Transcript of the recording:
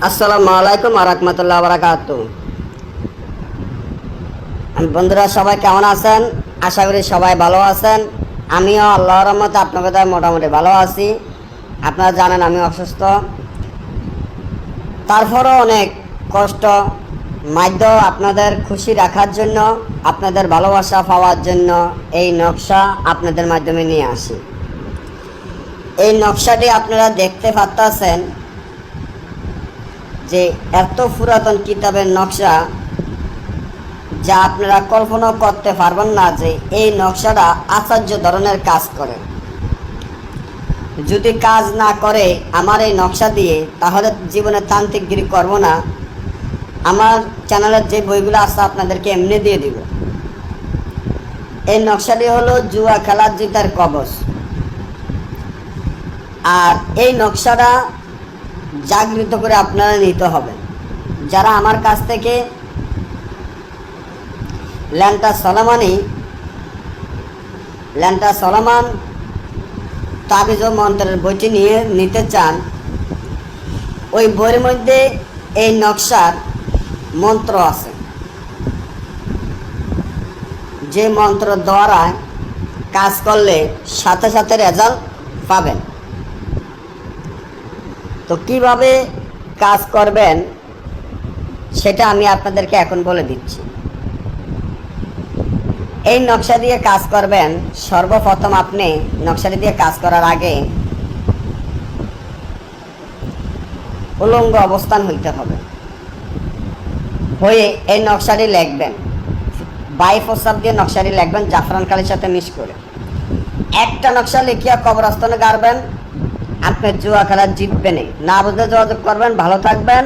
আসসালামু আলাইকুম ওয়া রাহমাতুল্লাহি ওয়া বারাকাতুহু। বন্ধুরা সবাই কেমন আছেন? আশা করি সবাই ভালো আছেন। আমিও আল্লাহর রহমতে আপনাদের দ্বারা মোটামুটি ভালো আছি। আপনারা জানেন আমি অসুস্থ, তারপরও অনেক কষ্ট মাধ্য আপনাদের খুশি রাখার জন্য, আপনাদের ভালোবাসা পাওয়ার জন্য এই নকশা আপনাদের মাধ্যমে নিয়ে আসি। এই নকশাটি আপনারা দেখতে পাচ্ছেন যে এত পুরাতন কিতাবের নকশা, যা আপনারা কল্পনা করতে পারবেন না যে এই নকশাটা আশ্চর্য ধরনের কাজ করে। যদি কাজ না করে আমার এই নকশা দিয়ে, তাহলে জীবনে তান্ত্রিকগিরি করব না। আমার চ্যানেলের যে বইগুলো আছে আপনাদেরকে এমনি দিয়ে দিব। এই নকশাটি হলো জুয়া খেলার জিতার কবচ। আর এই নকশাটা জাগৃত করে আপনারা নিতে হবে। যারা আমার কাছ থেকে ল্যান্টা সলোমন তাবিজ ও মন্ত্রের বইটি নিতে চান, ওই বইয়ের মধ্যে এই নকশার মন্ত্র আছে, যে মন্ত্র দ্বারা কাজ করলে সাথে সাথে রেজাল্ট পাবেন। তো কিভাবে কাজ করবেন সেটা আমি আপনাদেরকে এখন বলে দিচ্ছি। এই নকশা দিয়ে কাজ করবেন। সর্বপ্রথম আপনি নকশাটি দিয়ে কাজ করার আগে উলঙ্গ অবস্থান হইতে হবে। হয়ে এই নকশাটি লিখবেন, বাই প্রস্তাব দিয়ে নকশাটি লিখবেন জাফরান কালির সাথে মিক্স করে। একটা নকশা লিখিয়া কবরস্থানে গাড়বেন। আপনি জুয়া খেলা জিতবেন না। বুঝলে যোগাযোগ করবেন। ভালো থাকবেন।